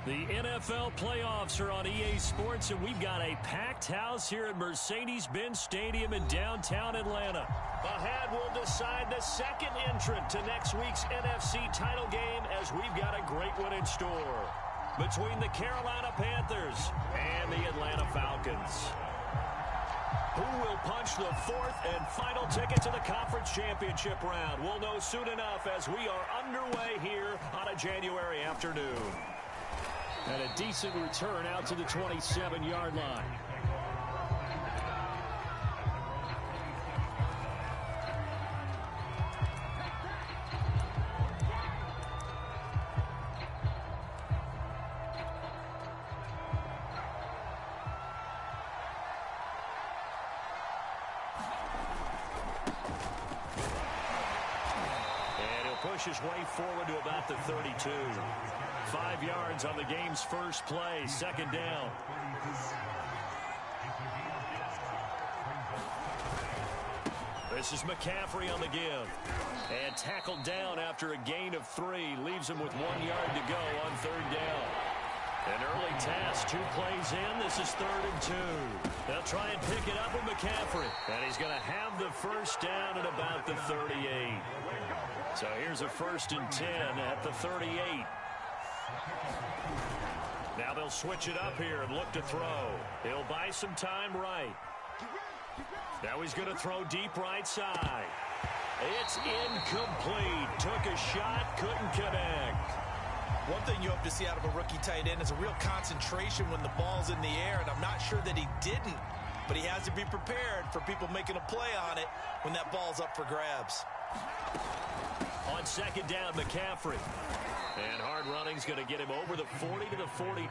The NFL playoffs are on EA Sports, and we've got a packed house here at Mercedes-Benz Stadium in downtown Atlanta. Ahead, we'll decide the second entrant to next week's NFC title game, as we've got a great one in store between the Carolina Panthers and the Atlanta Falcons. Who will punch the fourth and final ticket to the conference championship round? We'll know soon enough as we are underway here on a January afternoon. And a decent return out to the 27-yard line. And he'll push his way forward to about the 32. 5 yards on the game's first play, second down. This is McCaffrey on the give. And tackled down after a gain of 3. Leaves him with 1 yard to go on third down. An early task, 2 plays in. This is 3rd and 2. They'll try and pick it up with McCaffrey. And he's going to have the first down at about the 38. So here's a 1st and 10 at the 38. Now they'll switch it up here and look to throw. He'll buy some time right. Now he's going to throw deep right side. It's incomplete. Took a shot, couldn't connect. One thing you hope to see out of a rookie tight end is a real concentration when the ball's in the air, and I'm not sure that he didn't, but he has to be prepared for people making a play on it when that ball's up for grabs. On second down, McCaffrey. And hard running's going to get him over the 40 to the 42.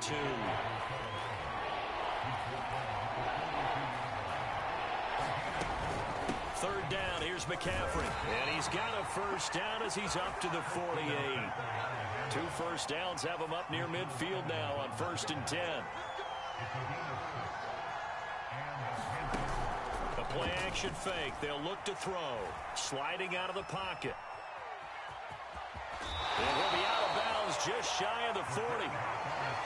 Third down, here's McCaffrey. And he's got a first down as he's up to the 48. 2 first downs have him up near midfield now on 1st and 10. A play action fake. They'll look to throw. Sliding out of the pocket. And he'll be out of bounds just shy of the 40.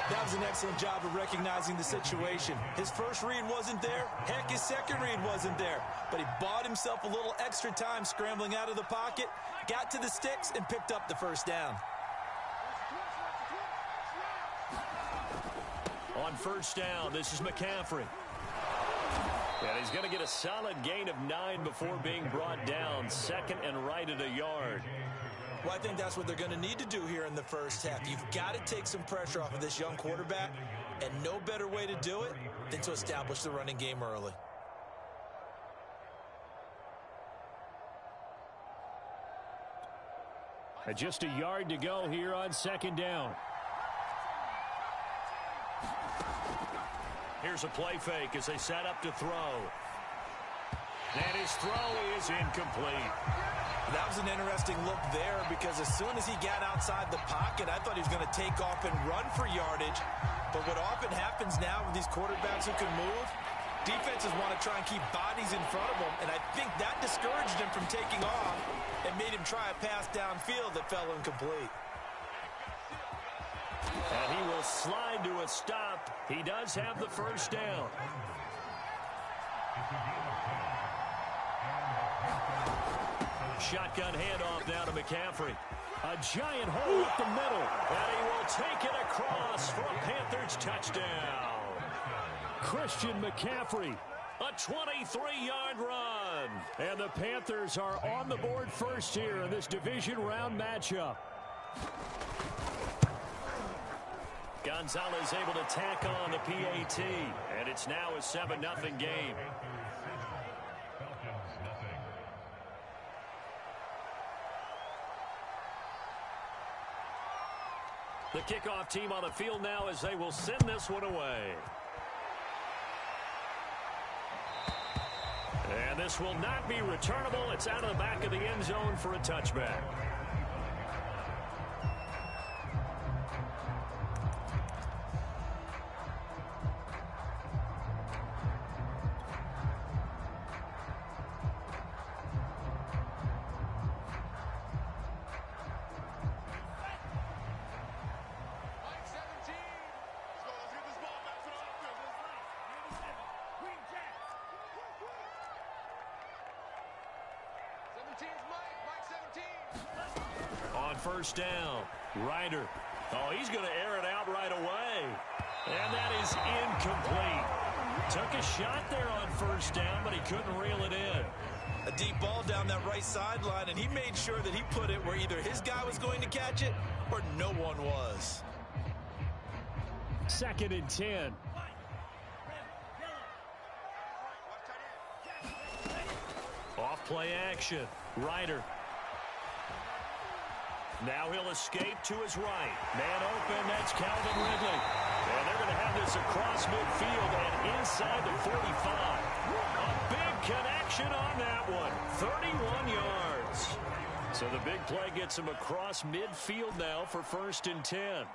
That was an excellent job of recognizing the situation. His first read wasn't there. Heck, his second read wasn't there. But he bought himself a little extra time scrambling out of the pocket, got to the sticks, and picked up the first down. On first down, this is McCaffrey. And he's going to get a solid gain of 9 before being brought down. 2nd and right at a yard. Well, I think that's what they're going to need to do here in the first half. You've got to take some pressure off of this young quarterback, and no better way to do it than to establish the running game early. Just a yard to go here on second down. Here's a play fake as they set up to throw. And his throw is incomplete. That was an interesting look there because as soon as he got outside the pocket, I thought he was going to take off and run for yardage. But what often happens now with these quarterbacks who can move, defenses want to try and keep bodies in front of them, and I think that discouraged him from taking off and made him try a pass downfield that fell incomplete. And he will slide to a stop. He does have the first down. Shotgun handoff now to McCaffrey. A giant hole up the middle. And he will take it across for a Panthers touchdown. Christian McCaffrey. A 23-yard run. And the Panthers are on the board first here in this division round matchup. Gonzalez able to tack on the PAT. And it's now a 7-0 game. The kickoff team on the field now as they will send this one away. And this will not be returnable. It's out of the back of the end zone for a touchback. first down. Ryder. Oh, he's going to air it out right away. And that is incomplete. Took a shot there on first down, but he couldn't reel it in. A deep ball down that right sideline, and he made sure that he put it where either his guy was going to catch it or no one was. 2nd and 10. Off play action. Ryder. Now he'll escape to his right. Man open, that's Calvin Ridley. And they're going to have this across midfield and inside the 45. A big connection on that one. 31 yards. So the big play gets him across midfield now for 1st and 10.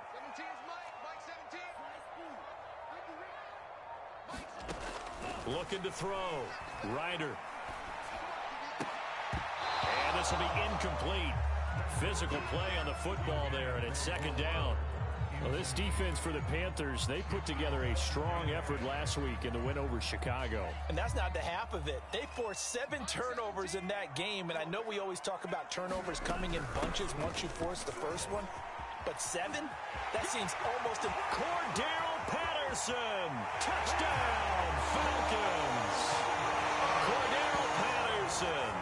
Looking to throw. Ryder. And this will be incomplete. Physical play on the football there, and it's 2nd down. Well, this defense for the Panthers, they put together a strong effort last week in the win over Chicago. And that's not the half of it. They forced 7 turnovers in that game, and I know we always talk about turnovers coming in bunches once you force the first one. But 7? That seems almost Cordell Patterson. Touchdown, Falcons. Cordell Patterson,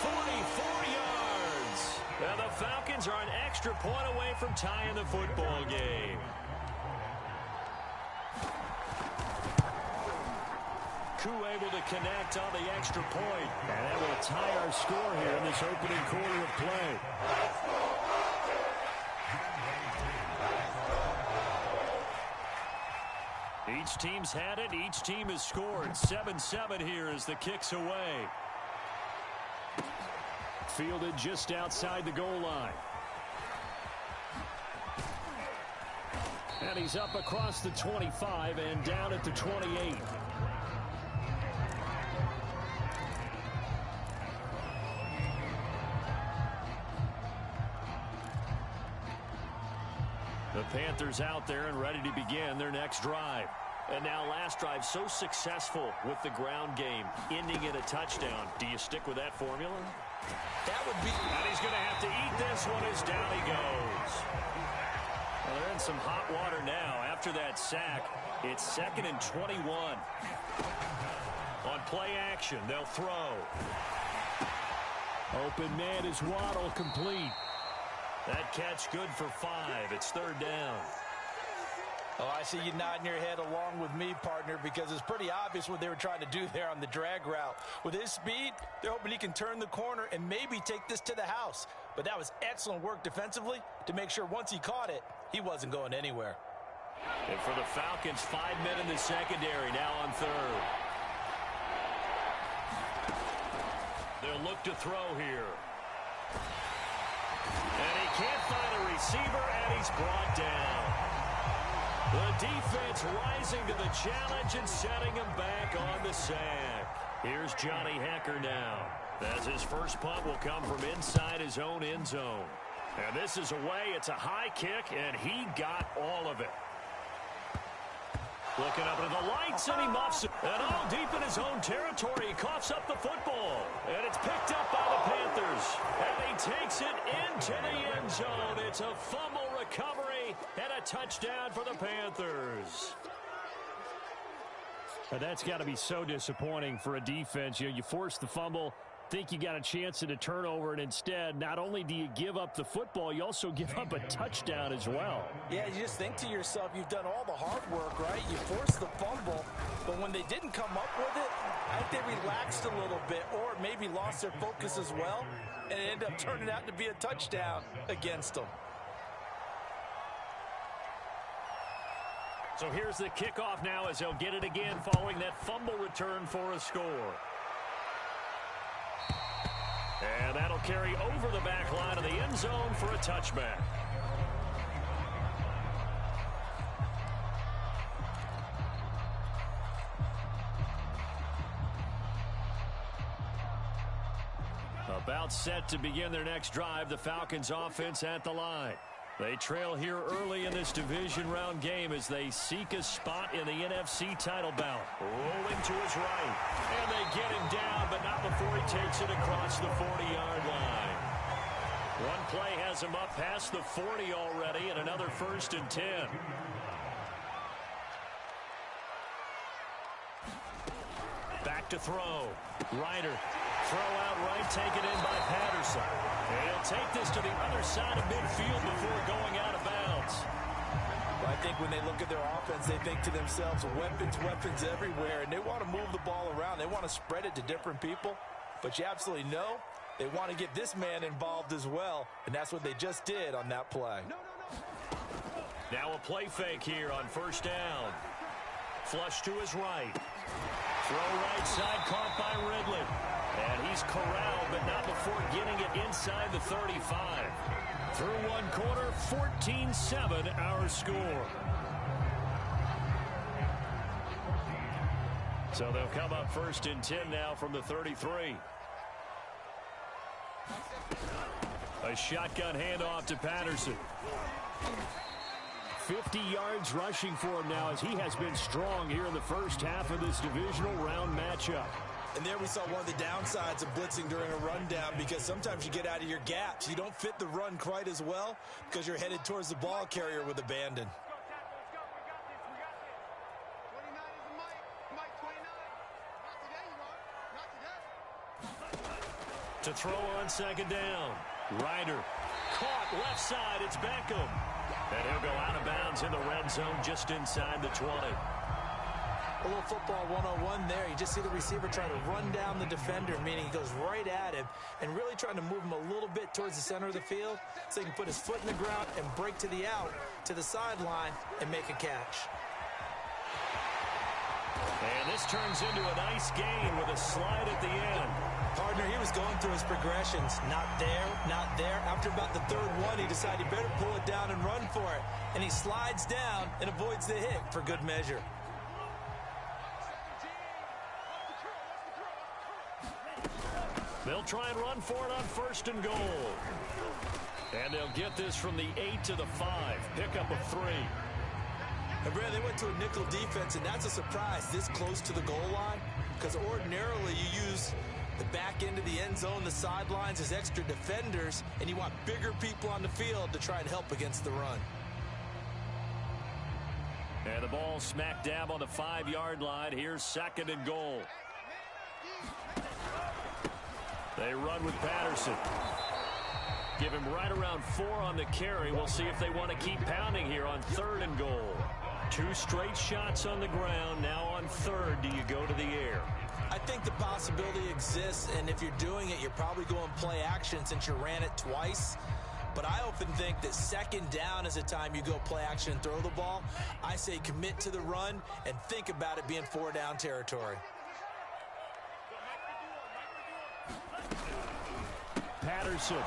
44 yards. Now the Falcons are an extra point away from tying the football game. Koo able to connect on the extra point. And that will tie our score here in this opening quarter of play. Each team's had it. Each team has scored. 7-7 here as the kick's away. Fielded just outside the goal line. And he's up across the 25 and down at the 28. The Panthers out there and ready to begin their next drive. And now last drive so successful with the ground game, ending in a touchdown. Do you stick with that formula? That would be... And he's going to have to eat this one as down he goes. Well, they're in some hot water now. After that sack, it's 2nd and 21. On play action, they'll throw. Open man is Waddle, complete. That catch good for 5. It's 3rd down. Oh, I see you nodding your head along with me, partner, because it's pretty obvious what they were trying to do there on the drag route. With his speed, they're hoping he can turn the corner and maybe take this to the house. But that was excellent work defensively to make sure once he caught it, he wasn't going anywhere. And for the Falcons, 5 men in the secondary, now on 3rd. They'll look to throw here. And he can't find a receiver, and he's brought down. The defense rising to the challenge and setting him back on the sack. Here's Johnny Hekker now, as his first punt will come from inside his own end zone. And this is away. It's a high kick, and he got all of it. Looking up into the lights, and he muffs it. And all deep in his own territory, he coughs up the football. And it's picked up by the Panthers. And he takes it into the end zone. It's a fumble recovery and a touchdown for the Panthers. And that's got to be so disappointing for a defense. You force the fumble, think you got a chance at a turnover, and instead, not only do you give up the football, you also give up a touchdown as well. Yeah, you just think to yourself, you've done all the hard work, right? You forced the fumble, but when they didn't come up with it, I think they relaxed a little bit or maybe lost their focus as well, and it ended up turning out to be a touchdown against them. So here's the kickoff now as they'll get it again following that fumble return for a score. And that'll carry over the back line of the end zone for a touchback. About set to begin their next drive, the Falcons offense at the line. They trail here early in this division round game as they seek a spot in the NFC title bout. Rolling to his right. And they get him down, but not before he takes it across the 40-yard line. One play has him up past the 40 already, and another 1st and 10. Back to throw. Ryder. Throw out right, taken in by Patterson. And he'll take this to the other side of midfield before going out of bounds. Well, I think when they look at their offense, they think to themselves, weapons, weapons everywhere, and they want to move the ball around. They want to spread it to different people, but you absolutely know they want to get this man involved as well, and that's what they just did on that play. Now a play fake here on 1st down. Flush to his right. Throw right side, caught by Ridley. And he's corralled, but not before getting it inside the 35. Through one quarter, 14-7 our score. So they'll come up 1st and 10 now from the 33. A shotgun handoff to Patterson. 50 yards rushing for him now as he has been strong here in the first half of this divisional round matchup. And there we saw one of the downsides of blitzing during a rundown, because sometimes you get out of your gaps. You don't fit the run quite as well because you're headed towards the ball carrier with abandon. To throw on 2nd down. Ryder. Caught left side. It's Beckham. And he'll go out of bounds in the red zone just inside the 20. A little football 101 there. You just see the receiver trying to run down the defender, meaning he goes right at him and really trying to move him a little bit towards the center of the field so he can put his foot in the ground and break to the out, to the sideline, and make a catch. And this turns into a nice gain with a slide at the end. Partner, he was going through his progressions. Not there, not there. After about the 3rd one, he decided he better pull it down and run for it. And he slides down and avoids the hit for good measure. They'll try and run for it on 1st and goal. And they'll get this from the 8 to the 5. Pickup of 3. And Brad, they went to a nickel defense, and that's a surprise this close to the goal line, because ordinarily you use the back end of the end zone, the sidelines as extra defenders, and you want bigger people on the field to try and help against the run. And the ball smack dab on the 5-yard line. Here's 2nd and goal. They run with Patterson. Give him right around 4 on the carry. We'll see if they want to keep pounding here on 3rd and goal. 2 straight shots on the ground. Now on 3rd, do you go to the air? I think the possibility exists, and if you're doing it, you're probably going play action since you ran it twice. But I often think that 2nd down is a time you go play action and throw the ball. I say commit to the run and think about it being 4-down territory. Patterson. And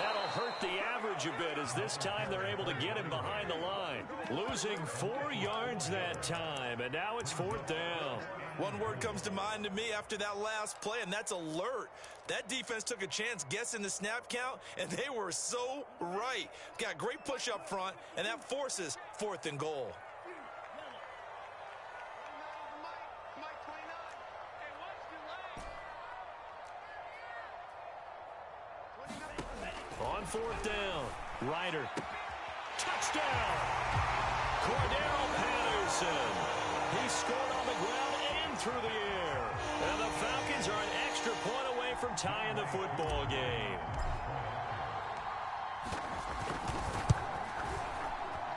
that'll hurt the average a bit, as this time they're able to get him behind the line. Losing 4 yards that time, and now it's 4th down. One word comes to mind to me after that last play, and that's alert. That defense took a chance guessing the snap count, and they were so right. Got great push up front, and that forces 4th and goal. On 4th down, Ryder. Touchdown! Cordero Patterson. He scored on the ground and through the air. And the Falcons are an extra point away from tying the football game.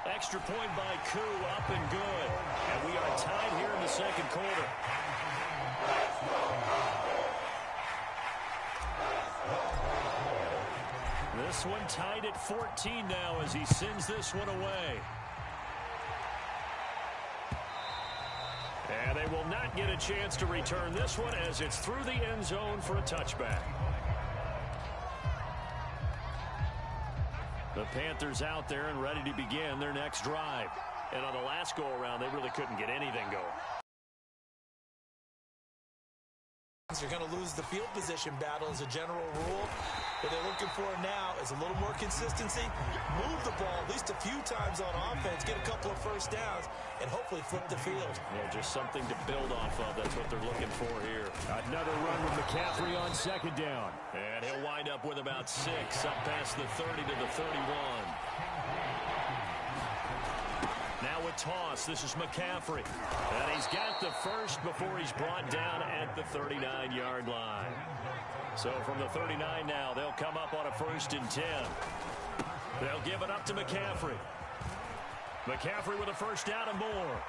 Extra point by Koo, up and good. And we are tied here in the 2nd quarter. This one tied at 14 now as he sends this one away. And they will not get a chance to return this one as it's through the end zone for a touchback. The Panthers out there and ready to begin their next drive. And on the last go-around, they really couldn't get anything going. You're going to lose the field position battle as a general rule. What they're looking for now is a little more consistency, move the ball at least a few times on offense, get a couple of first downs, and hopefully flip the field. Yeah, just something to build off of. That's what they're looking for here. Another run with McCaffrey on second down. And he'll wind up with about 6, up past the 30 to the 31. Now a toss. This is McCaffrey. And he's got the first before he's brought down at the 39-yard line. So from the 39 now, they'll come up on a 1st and 10. They'll give it up to McCaffrey. McCaffrey with a first down and more.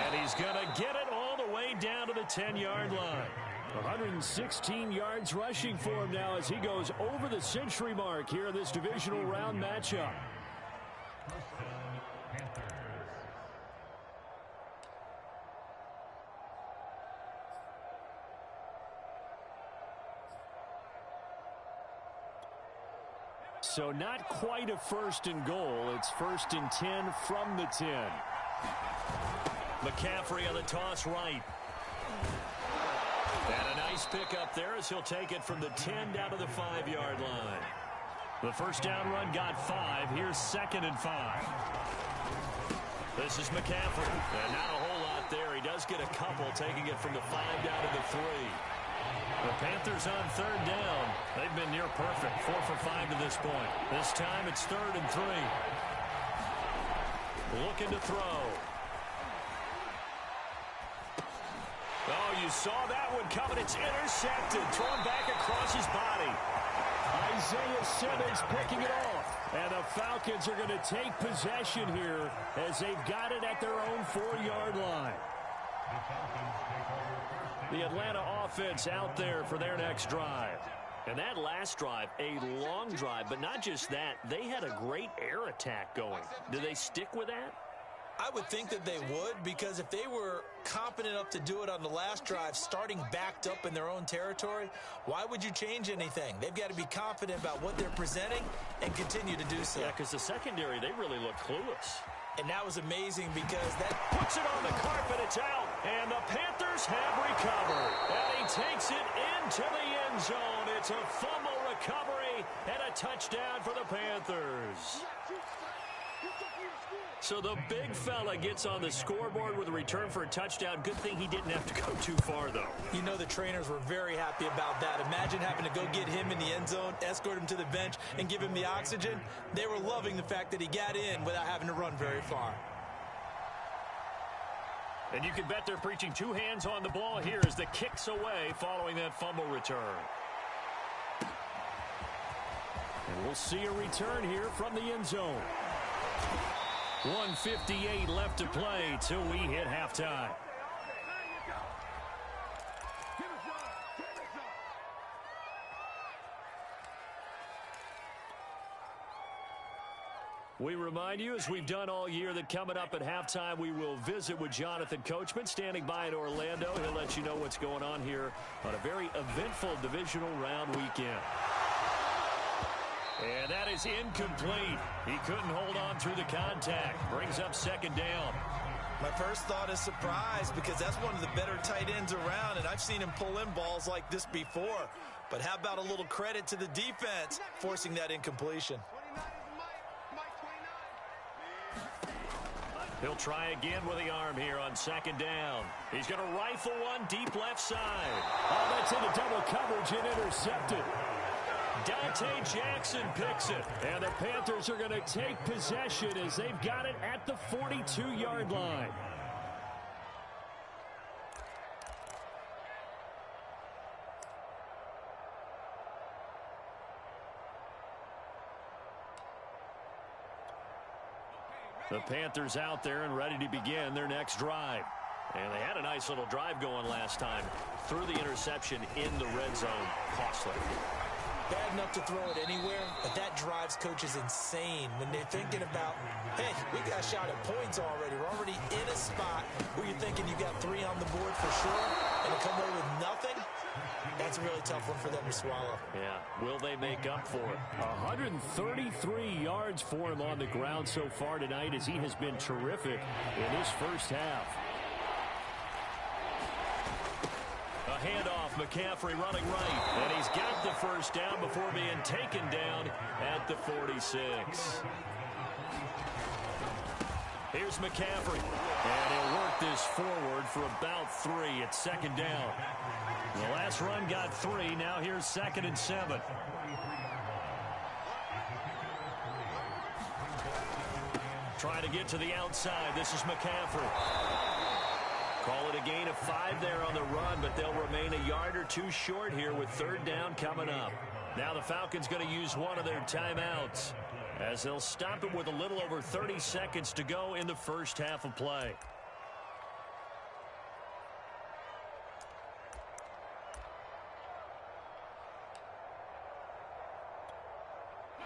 And he's going to get it all the way down to the 10-yard line. 116 yards rushing for him now as he goes over the century mark here in this divisional round matchup. So not quite a 1st and goal. It's 1st and 10 from the 10. McCaffrey on the toss right. And a nice pick up there as he'll take it from the 10 down to the 5-yard line. The first down run got 5. Here's 2nd and 5. This is McCaffrey. And not a whole lot there. He does get a couple, taking it from the 5 down to the 3. The Panthers on 3rd down. They've been near perfect. 4 for 5 to this point. This time it's 3rd and 3. Looking to throw. Oh, you saw that one coming. It's intercepted. Thrown back across his body. Isaiah Simmons picking it off. And the Falcons are going to take possession here as they've got it at their own 4-yard line. The Atlanta offense out there for their next drive. And that last drive, a long drive, but not just that. They had a great air attack going. Do they stick with that? I would think that they would, because if they were competent enough to do it on the last drive, starting backed up in their own territory, why would you change anything? They've got to be confident about what they're presenting and continue to do so. Yeah, because the secondary, they really look clueless. And that was amazing because that puts it on the carpet. It's out. And the Panthers have recovered. And he takes it into the end zone. It's a fumble recovery and a touchdown for the Panthers. So the big fella gets on the scoreboard with a return for a touchdown. Good thing he didn't have to go too far, though. You know the trainers were very happy about that. Imagine having to go get him in the end zone, escort him to the bench, and give him the oxygen. They were loving the fact that he got in without having to run very far. And you can bet they're preaching 2 hands on the ball here as the kick's away following that fumble return. And we'll see a return here from the end zone. 1:58 left to play till we hit halftime. We remind you, as we've done all year, that coming up at halftime, we will visit with Jonathan Coachman, standing by in Orlando. He'll let you know what's going on here on a very eventful divisional round weekend. And that is incomplete. He couldn't hold on through the contact. Brings up 2nd down. My first thought is surprise, because that's one of the better tight ends around, and I've seen him pull in balls like this before. But how about a little credit to the defense forcing that incompletion? He'll try again with the arm here on 2nd down. He's going to rifle one deep left side. Oh, that's into double coverage and intercepted. Dante Jackson picks it. And the Panthers are going to take possession as they've got it at the 42-yard line. The Panthers out there and ready to begin their next drive. And they had a nice little drive going last time. Threw the interception in the red zone. Costly. Bad enough to throw it anywhere, but that drives coaches insane when they're thinking about, hey, we got a shot at points already. We're already in a spot where you're thinking you got 3 on the board for sure, and to come away with nothing, that's a really tough one for them to swallow. Yeah, will they make up for it? 133 yards for him on the ground so far tonight as he has been terrific in this first half. A handoff. McCaffrey running right. And he's got the first down before being taken down at the 46. Here's McCaffrey. And he'll work this forward for about 3. It's second down. The last run got 3. Now here's 2nd and 7. Trying to get to the outside. This is McCaffrey. Call it a gain of 5 there on the run, but they'll remain a yard or 2 short here with 3rd down coming up. Now the Falcons going to use one of their timeouts as they'll stop it with a little over 30 seconds to go in the first half of play.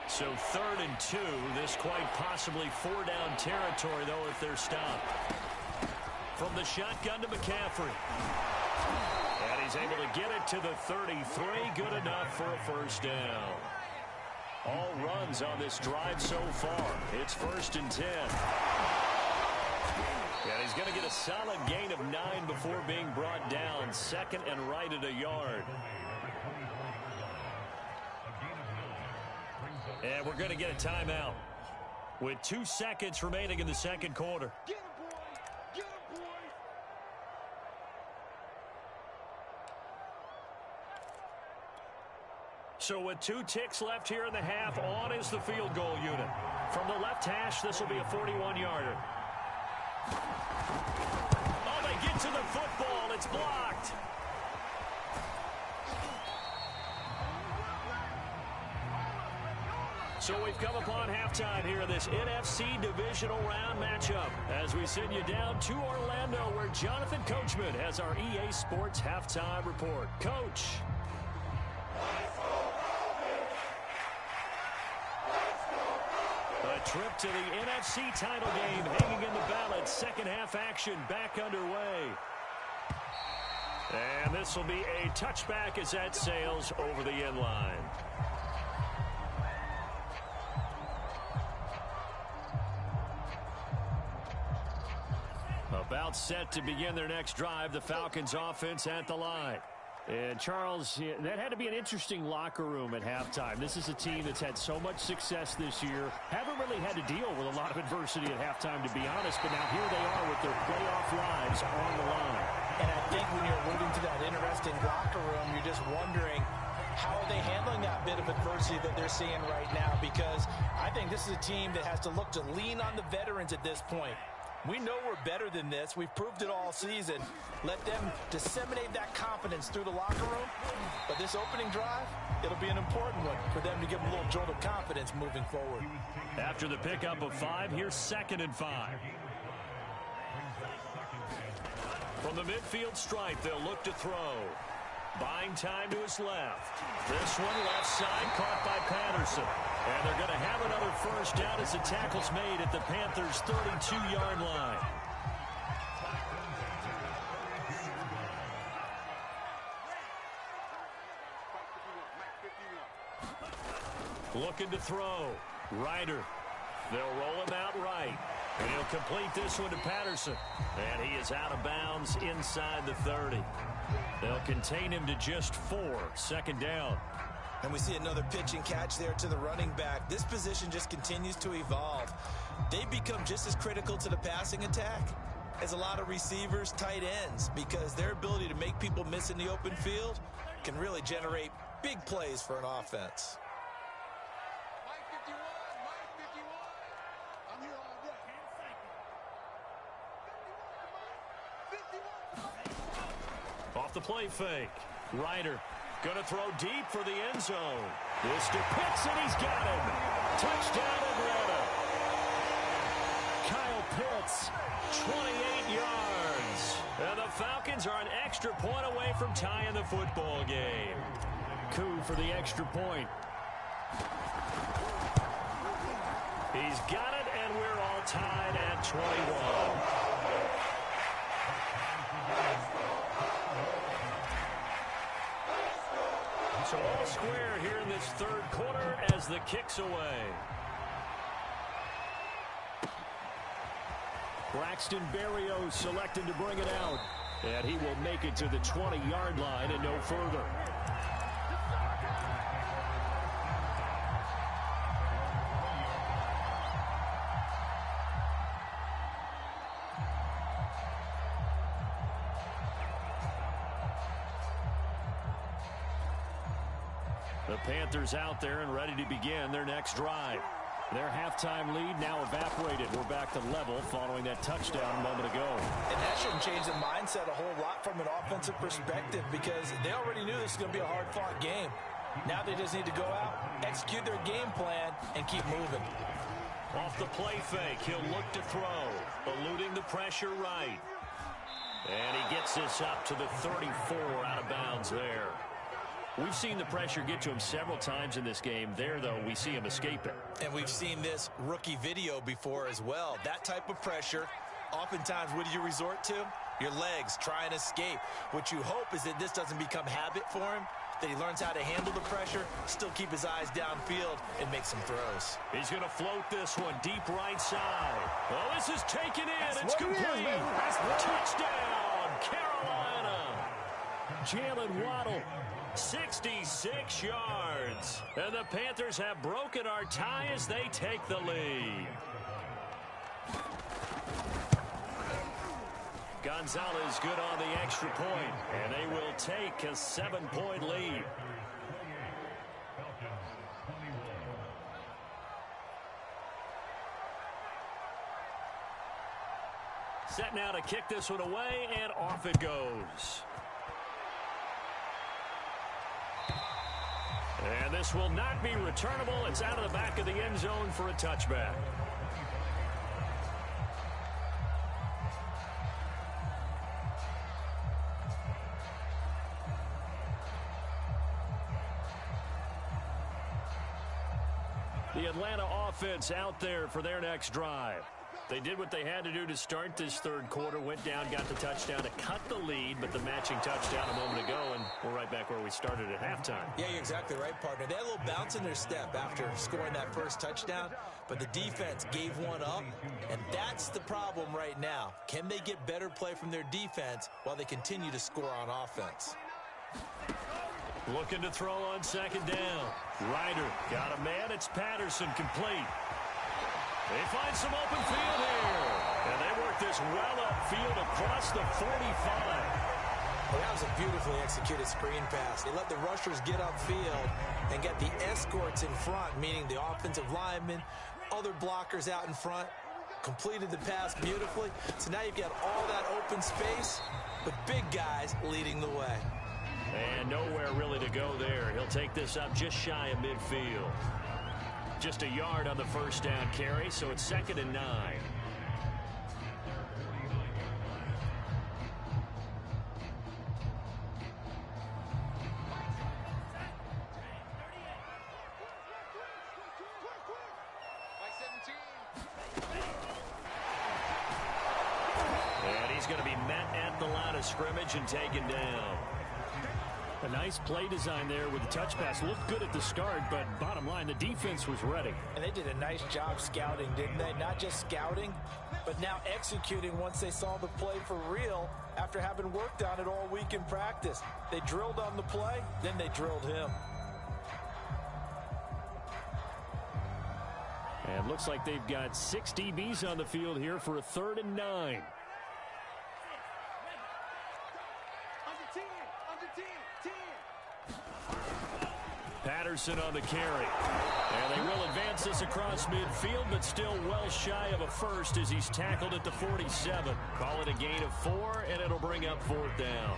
So 3rd and 2. This quite possibly 4-down territory, though, if they're stopped. From the shotgun to McCaffrey. And he's able to get it to the 33. Good enough for a first down. All runs on this drive so far. It's 1st and 10. And he's going to get a solid gain of 9 before being brought down. 2nd and right at a yard. And we're going to get a timeout with 2 seconds remaining in the second quarter. Get him, boy! Get him, boy! So with 2 ticks left here in the half, on is the field goal unit. From the left hash, this will be a 41-yarder. Oh, they get to the football. It's blocked. So we've come upon halftime here in this NFC divisional round matchup as we send you down to Orlando where Jonathan Coachman has our EA Sports halftime report. Coach. A trip to the NFC title game hanging in the balance. Second half action back underway. And this will be a touchback as that sails over the end line. About set to begin their next drive. The Falcons offense at the line. And Charles, that had to be an interesting locker room at halftime. This is a team that's had so much success this year. Haven't really had to deal with a lot of adversity at halftime, to be honest. But now here they are with their playoff lives on the line. And I think when you're alluding to that interesting locker room, you're just wondering, how are they handling that bit of adversity that they're seeing right now? Because I think this is a team that has to look to lean on the veterans at this point. We know we're better than this. We've proved it all season. Let them disseminate that confidence through the locker room. But this opening drive, it'll be an important one for them to give them a little jolt of confidence moving forward. After the pickup of 5, here's 2nd and 5. From the midfield stripe, they'll look to throw. Buying time to his left. This one left side caught by Patterson. And they're going to have another first down as the tackle's made at the Panthers' 32-yard line. Looking to throw. Ryder. They'll roll him out right. And he'll complete this one to Patterson. And he is out of bounds inside the 30. They'll contain him to just 4. 2nd down. And we see another pitch and catch there to the running back. This position just continues to evolve. They become just as critical to the passing attack as a lot of receivers, tight ends, because their ability to make people miss in the open field can really generate big plays for an offense. Mike 51, Mike 51. I'm here all day. 51. Off the play fake. Ryder going to throw deep for the end zone. This to Pitts, and he's got him. Touchdown Atlanta. Kyle Pitts, 28 yards. And the Falcons are an extra point away from tying the football game. Coup for the extra point. He's got it, and we're all tied at 21. So all square here in this 3rd quarter as the kick's away. Braxton Berrios selected to bring it out. And he will make it to the 20-yard line and no further. The Panthers out there and ready to begin their next drive. Their halftime lead now evaporated. We're back to level following that touchdown a moment ago. And that shouldn't change the mindset a whole lot from an offensive perspective because they already knew this was going to be a hard-fought game. Now they just need to go out, execute their game plan, and keep moving. Off the play fake, he'll look to throw, eluding the pressure right. And he gets this up to the 34 out of bounds there. We've seen the pressure get to him several times in this game. There, though, we see him escape it. And we've seen this rookie video before as well. That type of pressure, oftentimes, what do you resort to? Your legs, try and escape. What you hope is that this doesn't become habit for him, that he learns how to handle the pressure, still keep his eyes downfield, and make some throws. He's going to float this one deep right side. Oh, this is taken in. It's complete. Touchdown, Carolina. Jalen Waddle. 66 yards. And the Panthers have broken our tie as they take the lead. Gonzalez good on the extra point, and they will take a 7-point lead. Set now to kick this one away, and off it goes. And this will not be returnable. It's out of the back of the end zone for a touchback. The Atlanta offense out there for their next drive. They did what they had to do to start this third quarter, went down, got the touchdown to cut the lead, but the matching touchdown a moment ago, and we're right back where we started at halftime. Yeah, you're exactly right, partner. They had a little bounce in their step after scoring that first touchdown, but the defense gave one up, and that's the problem right now. Can they get better play from their defense while they continue to score on offense? Looking to throw on second down. Ryder got a man. It's Patterson complete. They find some open field here. And they work this well upfield across the 45. Well, that was a beautifully executed screen pass. They let the rushers get upfield and get the escorts in front, meaning the offensive linemen, other blockers out in front, completed the pass beautifully. So now you've got all that open space with big guys leading the way. And nowhere really to go there. He'll take this up just shy of midfield. Just a yard on the first down carry, so it's 2nd and 9. And he's going to be met at the line of scrimmage and taken down. A nice play design there with the touch pass. Looked good at the start, but bottom line, the defense was ready. And they did a nice job scouting, didn't they? Not just scouting, but now executing once they saw the play for real after having worked on it all week in practice. They drilled on the play, then they drilled him. And looks like they've got 6 DBs on the field here for a 3rd and 9. Patterson on the carry. And they will advance this across midfield, but still well shy of a first as he's tackled at the 47. Call it a gain of 4, and it'll bring up 4th down.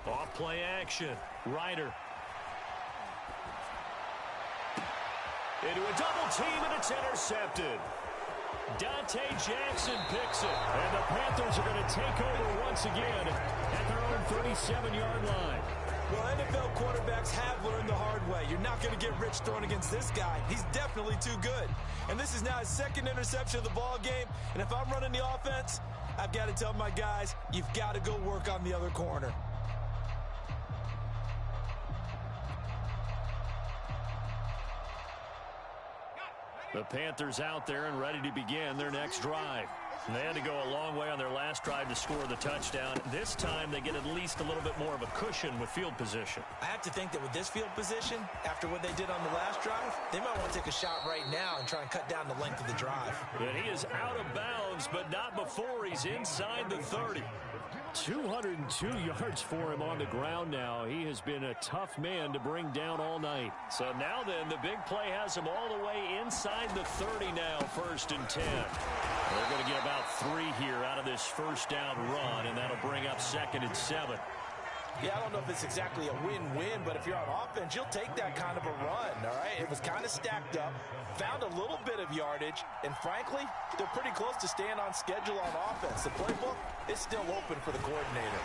Off-play action. Ryder. Into a double team, and it's intercepted. Dante Jackson picks it. And the Panthers are going to take over once again at their own 37-yard line. Well, NFL quarterbacks have learned the hard way. You're not going to get rich throwing against this guy. He's definitely too good. And this is now his second interception of the ball game. And if I'm running the offense, I've got to tell my guys, you've got to go work on the other corner. The Panthers out there and ready to begin their next drive. They had to go a long way on their last drive to score the touchdown. This time they get at least a little bit more of a cushion with field position. I have to think that with this field position, after what they did on the last drive, they might want to take a shot right now and try and cut down the length of the drive. And he is out of bounds, but not before he's inside the 30. 202 yards for him on the ground now. He has been a tough man to bring down all night. So now then, the big play has him all the way inside the 30 now, 1st and 10. They're going to get about 3 here out of this first down run, and that'll bring up 2nd and 7. Yeah, I don't know if it's exactly a win-win, but if you're on offense, you'll take that kind of a run, all right? It was kind of stacked up, found a little bit of yardage, and frankly, they're pretty close to staying on schedule on offense. The playbook is still open for the coordinator.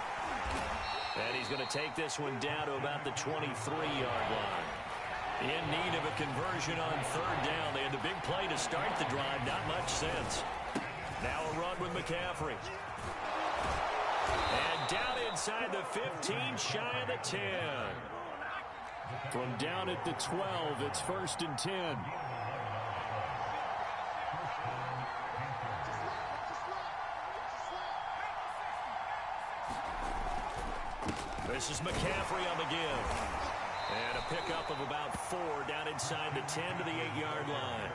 And he's going to take this one down to about the 23-yard line. In need of a conversion on 3rd down. They had the big play to start the drive. Not much sense. Now a run with McCaffrey. And down inside the 15, shy of the 10. From down at the 12, it's 1st and 10. This is McCaffrey on the give. And a pickup of about 4 down inside the 10 to the 8-yard line.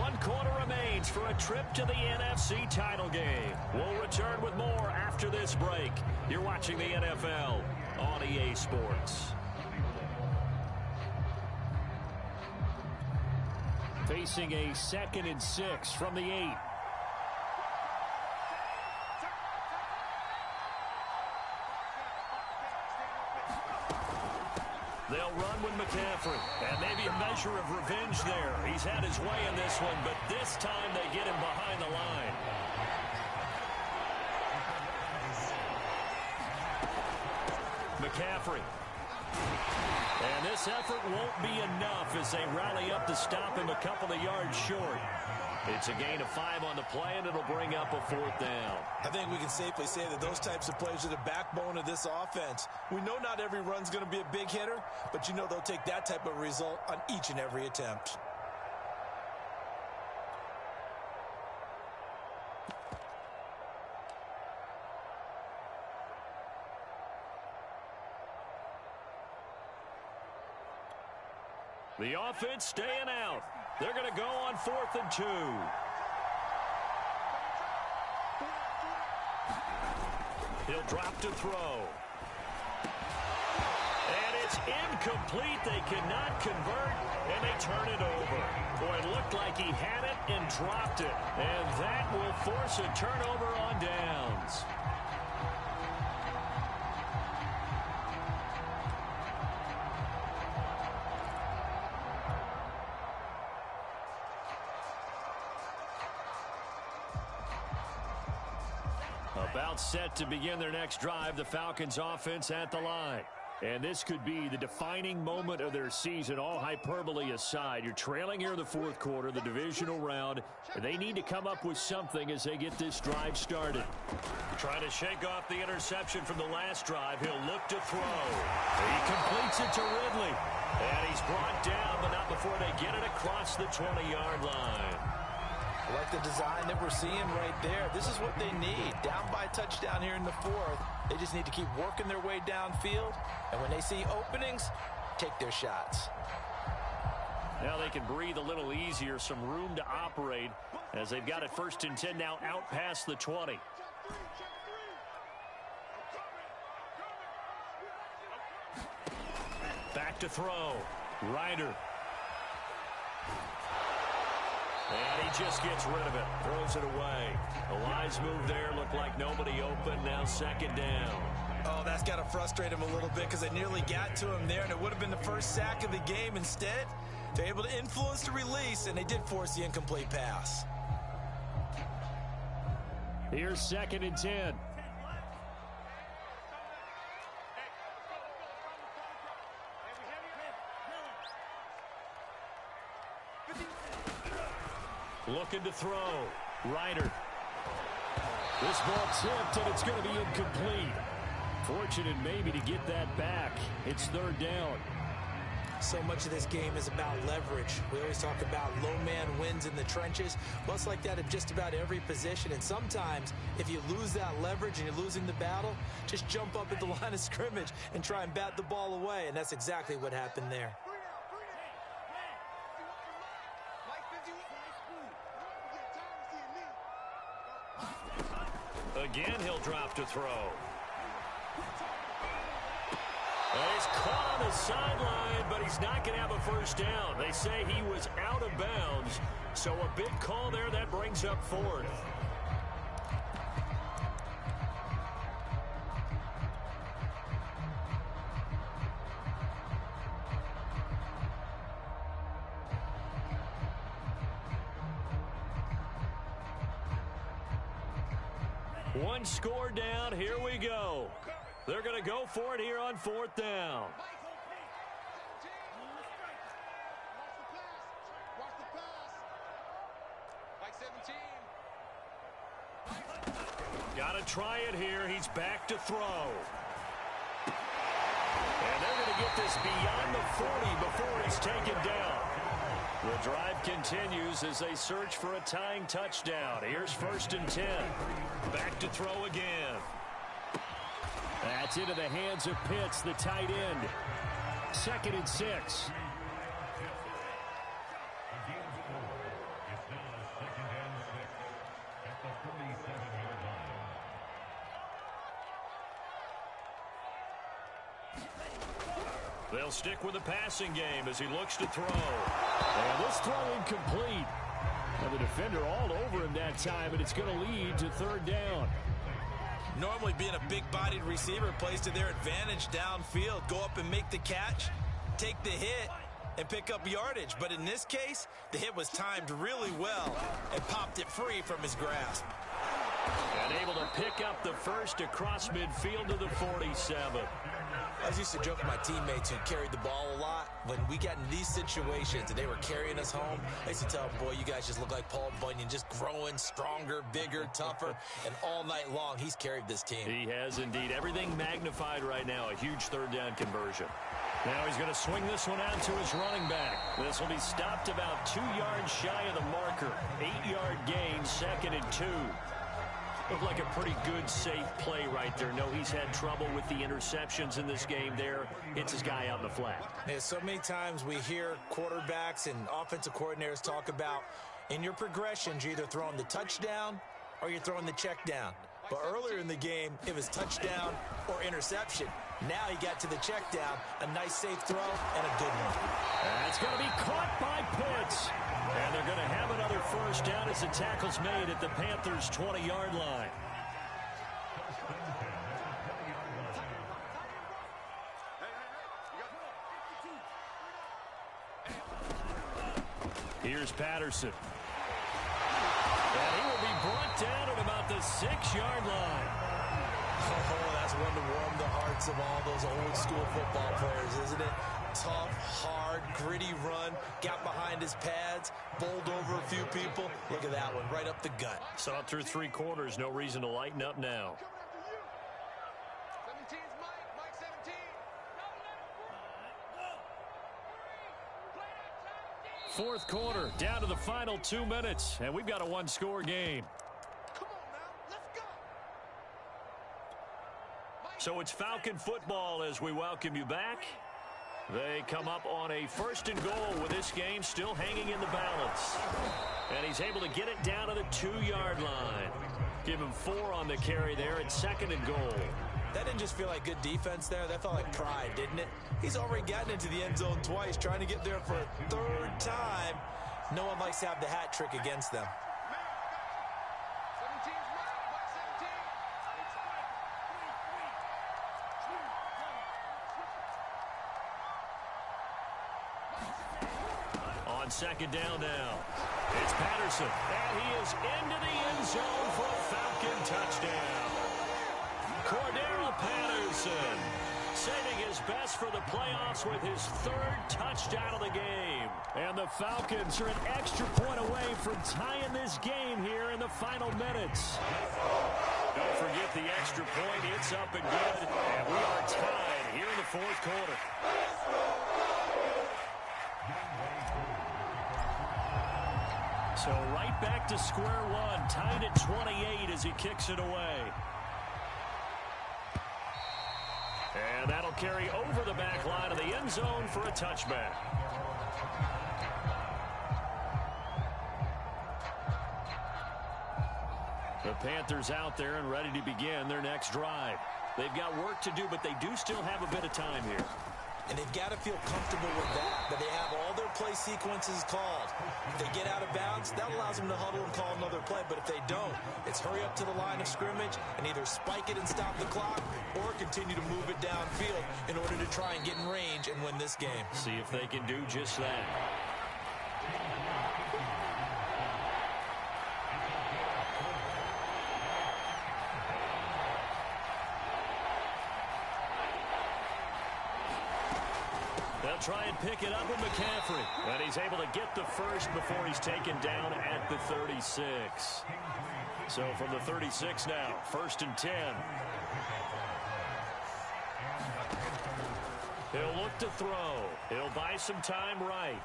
One quarter remains for a trip to the NFC title game. We'll return with more after this break. You're watching the NFL on EA Sports. Facing a 2nd and 6 from the 8. They'll run with McCaffrey. And maybe a measure of revenge there. He's had his way in this one, but this time they get him behind the line. McCaffrey. And this effort won't be enough as they rally up to stop him a couple of yards short. It's a gain of 5 on the play, and it'll bring up a 4th down. I think we can safely say that those types of plays are the backbone of this offense. We know not every run's going to be a big hitter, but you know they'll take that type of result on each and every attempt. The offense staying out. They're going to go on 4th and 2. He'll drop to throw. And it's incomplete. They cannot convert, and they turn it over. Boy, it looked like he had it and dropped it. And that will force a turnover on downs. About set to begin their next drive, the Falcons offense at the line. And this could be the defining moment of their season, all hyperbole aside. You're trailing here in the 4th quarter, the divisional round. They need to come up with something as they get this drive started. Trying to shake off the interception from the last drive. He'll look to throw. He completes it to Ridley. And he's brought down, but not before they get it across the 20-yard line. I like the design that we're seeing right there. This is what they need. Down by a touchdown here in the 4th. They just need to keep working their way downfield. And when they see openings, take their shots. Now they can breathe a little easier, some room to operate as they've got it 1st and 10 now out past the 20. Back to throw. Ryder. And he just gets rid of it. Throws it away. A wise move there. Looked like nobody open. Now 2nd down. Oh, that's got to frustrate him a little bit because they nearly got to him there, and it would have been the first sack of the game. Instead, they're able to influence the release, and they did force the incomplete pass. Here's 2nd and 10. Looking to throw. Ryder. This ball tipped, and it's going to be incomplete. Fortunate maybe to get that back. It's 3rd down. So much of this game is about leverage. We always talk about low man wins in the trenches. Well, it's like that in just about every position. And sometimes, if you lose that leverage and you're losing the battle, just jump up at the line of scrimmage and try and bat the ball away. And that's exactly what happened there. Again, he'll drop to throw. He's caught on the sideline, but he's not going to have a first down. They say he was out of bounds, so a big call there. That brings up 4th. One score down. Here we go. They're going to go for it here on 4th down. Got to try it here. He's back to throw. And they're going to get this beyond the 40 before he's taken down. The drive continues as they search for a tying touchdown. Here's 1st and 10. Back to throw again. That's into the hands of Pitts, the tight end. 2nd and 6. They'll stick with the passing game as he looks to throw. And this throw incomplete. And the defender all over him that time, and it's going to lead to 3rd down. Normally being a big-bodied receiver plays to their advantage downfield. Go up and make the catch, take the hit, and pick up yardage. But in this case, the hit was timed really well and popped it free from his grasp. And able to pick up the first across midfield to the 47. I used to joke with my teammates who carried the ball a lot. When we got in these situations and they were carrying us home, I used to tell them, boy, you guys just look like Paul Bunyan, just growing stronger, bigger, tougher. And all night long, he's carried this team. He has indeed. Everything magnified right now. A huge 3rd down conversion. Now he's going to swing this one out to his running back. This will be stopped about 2 yards shy of the marker. 8-yard gain, 2nd and 2. Looked like a pretty good, safe play right there. No, he's had trouble with the interceptions in this game there. Hits his guy out in the flat. Yeah, so many times we hear quarterbacks and offensive coordinators talk about, in your progressions, you're either throwing the touchdown or you're throwing the check down. But earlier in the game, it was touchdown or interception. Now he got to the check down, a nice safe throw, and a good one. That's going to be caught by Pitts. And they're going to have another first down as the tackle's made at the Panthers' 20-yard line. Here's Patterson. And he will be brought down at about the 6-yard line. Oh, that's one to warm the hearts of all those old-school football players, isn't it? Tough, hard, gritty run, got behind his pads, bowled over a few people. Look at that one, right up the gut. Saw it through 3 quarters, no reason to lighten up now. 17's Mike 17. 4th quarter, down to the final 2 minutes, and we've got a 1-score game. Come on now, let's go. So it's Falcon football as we welcome you back. They come up on a 1st and goal with this game still hanging in the balance. And he's able to get it down to the 2-yard line. Give him 4 on the carry there at 2nd and goal. That didn't just feel like good defense there. That felt like pride, didn't it? He's already gotten into the end zone twice, trying to get there for a 3rd time. No one likes to have the hat trick against them. 17's Mike 17. On on second down now. It's Patterson, and he is into the end zone for a Falcon touchdown. Cordero Patterson saving his best for the playoffs with his third touchdown of the game. And the Falcons are an extra point away from tying this game here in the final minutes. Don't forget the extra point. It's up and good. And we are tied here in the fourth quarter. So right back to square one. Tied at 28 as he kicks it away. And that'll carry over the back line of the end zone for a touchback. The Panthers out there and ready to begin their next drive. They've got work to do, but they do still have a bit of time here. And they've got to feel comfortable with that they have all their play sequences called. If they get out of bounds, that allows them to huddle and call another play. But if they don't, it's hurry up to the line of scrimmage and either spike it and stop the clock or continue to move it downfield in order to try and get in range and win this game. See if they can do just that. They'll try and pick it up with McCaffrey. And he's able to get the first before he's taken down at the 36. So from the 36 now, 1st and 10. He'll look to throw. He'll buy some time right.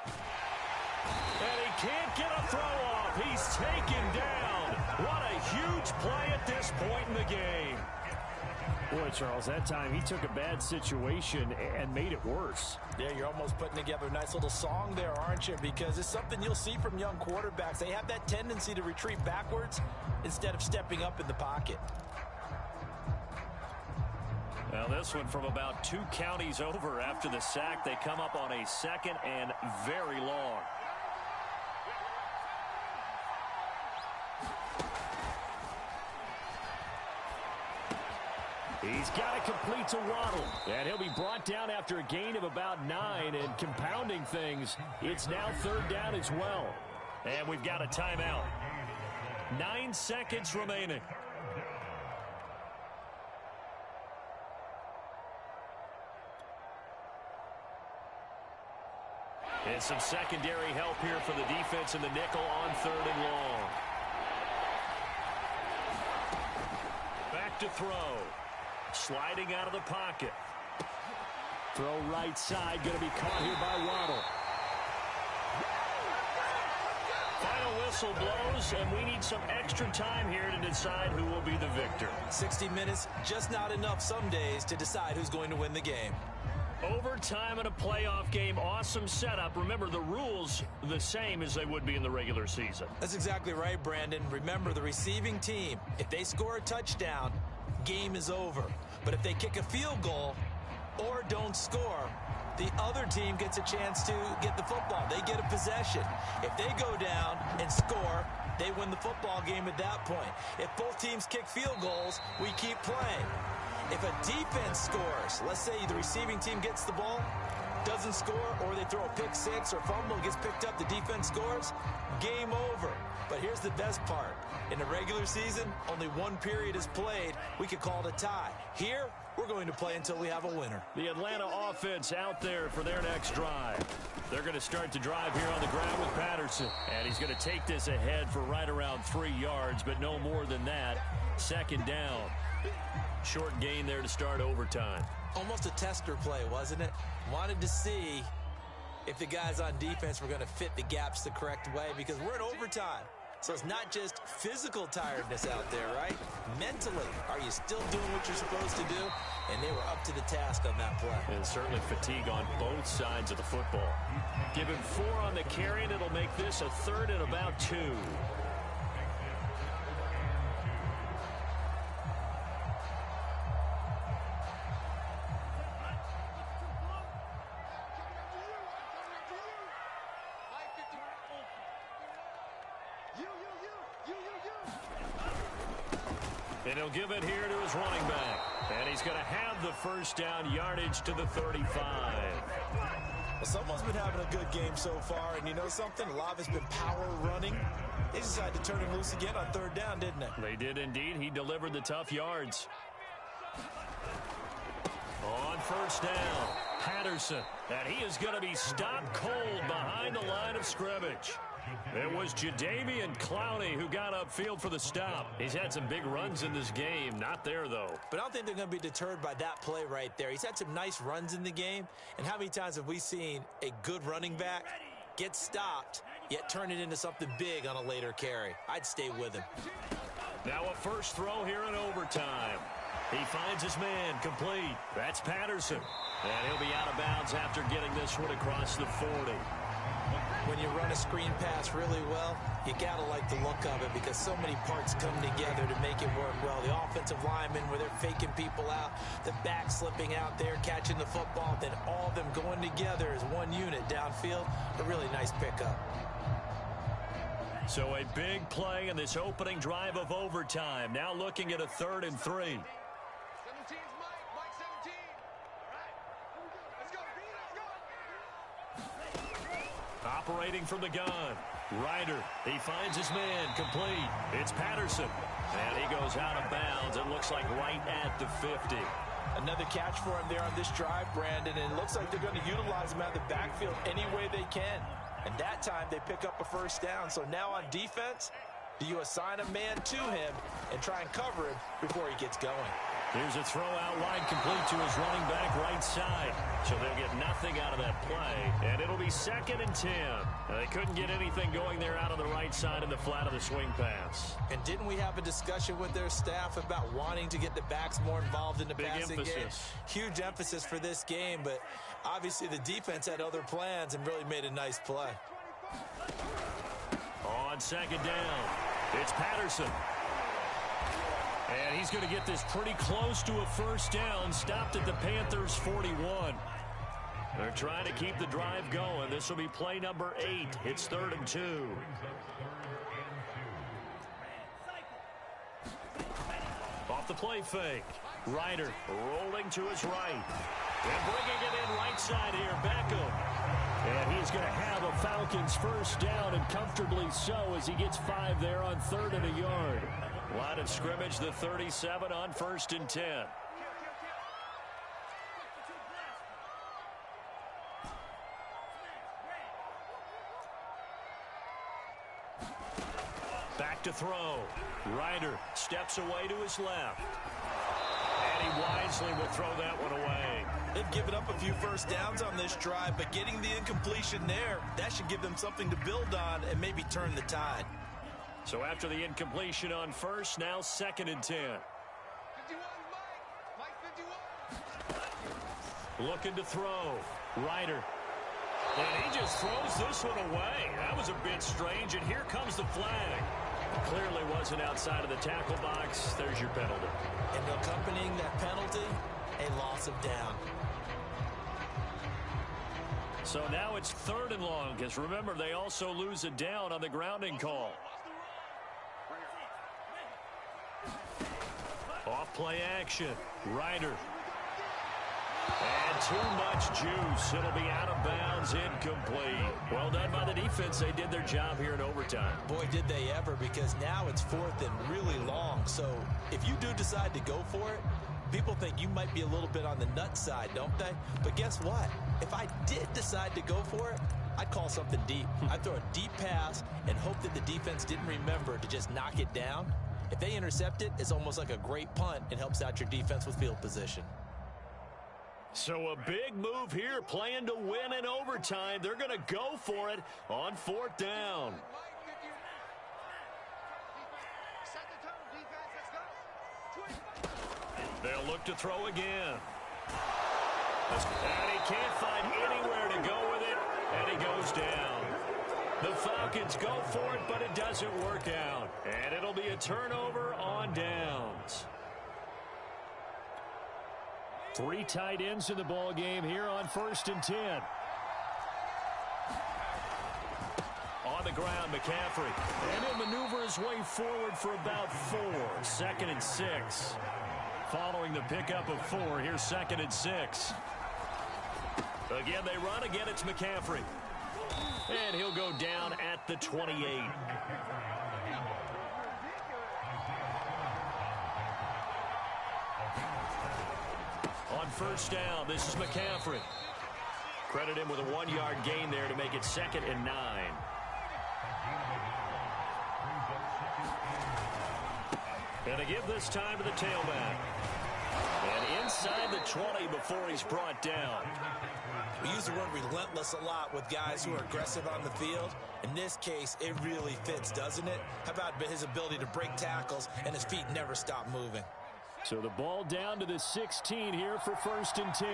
And he can't get a throw off. He's taken down. What a huge play at this point in the game. Boy, Charles, that time he took a bad situation and made it worse. Yeah, you're almost putting together a nice little song there, aren't you? Because it's something you'll see from young quarterbacks. They have that tendency to retreat backwards instead of stepping up in the pocket. Now this one from about 2 counties over after the sack. They come up on a 2nd and very long. He's got it complete to Waddle. And he'll be brought down after a gain of about 9. And compounding things, it's now 3rd down as well. And we've got a timeout. 9 seconds remaining. And some secondary help here for the defense in the nickel on 3rd and long. Back to throw. Sliding out of the pocket. Throw right side. Going to be caught here by Waddle. Final whistle blows, and we need some extra time here to decide who will be the victor. 60 minutes, just not enough some days to decide who's going to win the game. Overtime in a playoff game, awesome setup. Remember, the rules the same as they would be in the regular season. That's exactly right, Brandon. Remember, the receiving team, if they score a touchdown, game is over. But if they kick a field goal or don't score, the other team gets a chance to get the football. They get a possession. If they go down and score, they win the football game at that point. If both teams kick field goals, we keep playing. If a defense scores, let's say the receiving team gets the ball, doesn't score, or they throw a pick six or fumble, gets picked up, the defense scores, game over. But here's the best part. In the regular season, only 1 period is played. We could call it a tie. Here, we're going to play until we have a winner. The Atlanta offense out there for their next drive. They're going to start to drive here on the ground with Patterson. And he's going to take this ahead for right around 3 yards, but no more than that. 2nd down. Short gain there to start overtime. Almost a tester play, wasn't it? Wanted to see if the guys on defense were going to fit the gaps the correct way, because we're in overtime. So it's not just physical tiredness out there, right? Mentally, are you still doing what you're supposed to do? And they were up to the task on that play. And certainly fatigue on both sides of the football. Give him 4 on the carry, and it'll make this a 3rd and about 2. And he'll give it here to his running back. And he's going to have the 1st down, yardage to the 35. Well, someone's been having a good game so far, and you know something? A lot of it's been power running. They decided to turn him loose again on third down, didn't they? They did indeed. He delivered the tough yards. On first down, Patterson. And he is going to be stopped cold behind the line of scrimmage. It was Jadeveon Clowney who got upfield for the stop. He's had some big runs in this game. Not there, though. But I don't think they're going to be deterred by that play right there. He's had some nice runs in the game. And how many times have we seen a good running back get stopped, yet turn it into something big on a later carry? I'd stay with him. Now a first throw here in overtime. He finds his man complete. That's Patterson. And he'll be out of bounds after getting this one across the 40. When you run a screen pass really well, you got to like the look of it because so many parts come together to make it work well. The offensive linemen, where they're faking people out, the back slipping out there, catching the football, then all of them going together as one unit downfield. A really nice pickup. So a big play in this opening drive of overtime. Now looking at a 3rd and 3. 17's Mike. Mike 17. All right. Let's go. Operating from the gun. Ryder. He finds his man complete. It's Patterson. And he goes out of bounds. It looks like right at the 50. Another catch for him there on this drive, Brandon, and it looks like they're going to utilize him out of the backfield any way they can. And that time they pick up a first down. So now on defense, do you assign a man to him and try and cover him before he gets going? Here's a throw out wide complete to his running back right side. So they'll get nothing out of that play. And it'll be 2nd and 10. They couldn't get anything going there out on the right side in the flat of the swing pass. And didn't we have a discussion with their staff about wanting to get the backs more involved in the passing game? Huge emphasis for this game, but obviously the defense had other plans and really made a nice play. On 2nd down, it's Patterson. And he's going to get this pretty close to a first down. Stopped at the Panthers' 41. They're trying to keep the drive going. This will be play number 8. It's 3rd and 2. Off the play fake. Ryder rolling to his right. And bringing it in right side here, Beckham. And he's going to have a Falcons first down, and comfortably so, as he gets 5 there on 3rd and a yard. Line of scrimmage, the 37 on 1st and 10. Back to throw. Ryder steps away to his left. And he wisely will throw that one away. They've given up a few first downs on this drive, but getting the incompletion there, that should give them something to build on and maybe turn the tide. So after the incompletion on first, now 2nd and 10. 51 Mike. Mike 51. Looking to throw. Ryder. And he just throws this one away. That was a bit strange, and here comes the flag. Clearly wasn't outside of the tackle box. There's your penalty. And accompanying that penalty, a loss of down. So now it's 3rd and long, because remember, they also lose a down on the grounding call. Off play action. Ryder. And too much juice. It'll be out of bounds, incomplete. Well done by the defense. They did their job here in overtime. Boy, did they ever, because now it's 4th and really long. So if you do decide to go for it, people think you might be a little bit on the nut side, don't they? But guess what? If I did decide to go for it, I'd call something deep. I'd throw a deep pass and hope that the defense didn't remember to just knock it down. If they intercept it, it's almost like a great punt. It helps out your defense with field position. So a big move here, playing to win in overtime. They're going to go for it on 4th down. Set the tone, defense. Let's go. They'll look to throw again. And he can't find anywhere to go with it, and he goes down. The Falcons go for it, but it doesn't work out. And it'll be a turnover on downs. 3 tight ends in the ball game here on 1st and 10. On the ground, McCaffrey. And he'll maneuver his way forward for about 4. 2nd and 6. Following the pickup of 4, here's 2nd and 6. Again, they run. Again, it's McCaffrey. And he'll go down at the 28. On first down, this is McCaffrey. Credit him with a 1-yard gain there to make it 2nd and 9. And a give this time to the tailback. And inside the 20 before he's brought down. We use the word relentless a lot with guys who are aggressive on the field. In this case, it really fits, doesn't it? How about his ability to break tackles and his feet never stop moving? So the ball down to the 16 here for 1st and 10.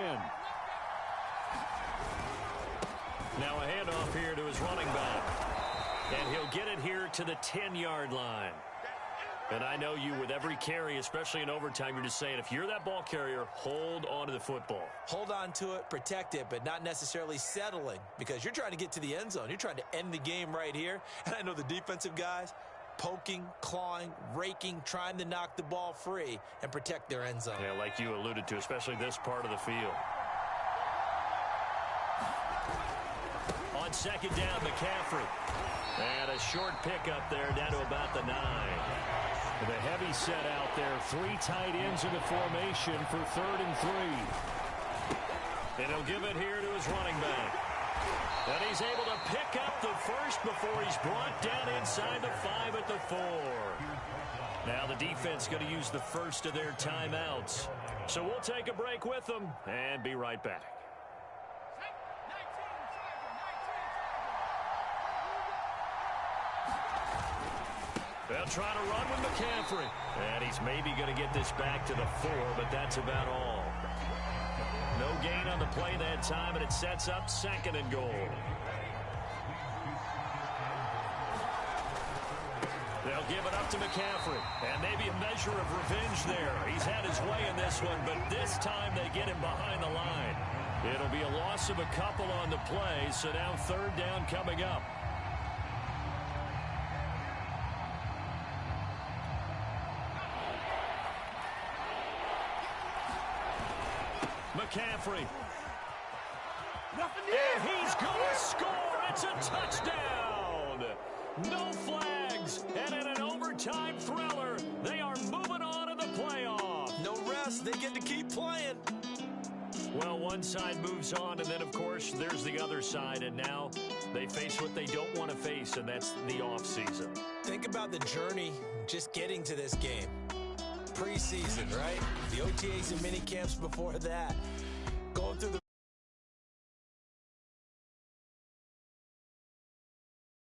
Now a handoff here to his running back. And he'll get it here to the 10-yard line. And I know you, with every carry, especially in overtime, you're just saying, if you're that ball carrier, hold on to the football. Hold on to it, protect it, but not necessarily settling, because you're trying to get to the end zone. You're trying to end the game right here. And I know the defensive guys, poking, clawing, raking, trying to knock the ball free and protect their end zone. Yeah, like you alluded to, especially this part of the field. On 2nd down, McCaffrey. And a short pickup there down to about the 9. The heavy set out there. 3 tight ends in the formation for 3rd and 3. And he'll give it here to his running back. And he's able to pick up the first before he's brought down inside the 5 at the 4. Now the defense going to use the first of their timeouts. So we'll take a break with them and be right back. They'll try to run with McCaffrey. And he's maybe going to get this back to the 4, but that's about all. No gain on the play that time, and it sets up 2nd and goal. They'll give it up to McCaffrey. And maybe a measure of revenge there. He's had his way in this one, but this time they get him behind the line. It'll be a loss of a couple on the play, so now 3rd down coming up. McCaffrey. And he's going to score. It's a touchdown. No flags. And in an overtime thriller, they are moving on to the playoff. No rest. They get to keep playing. Well, one side moves on, and then, of course, there's the other side. And now they face what they don't want to face, and that's the offseason. Think about the journey just getting to this game. Preseason, right? The OTAs and mini camps before that. Going through the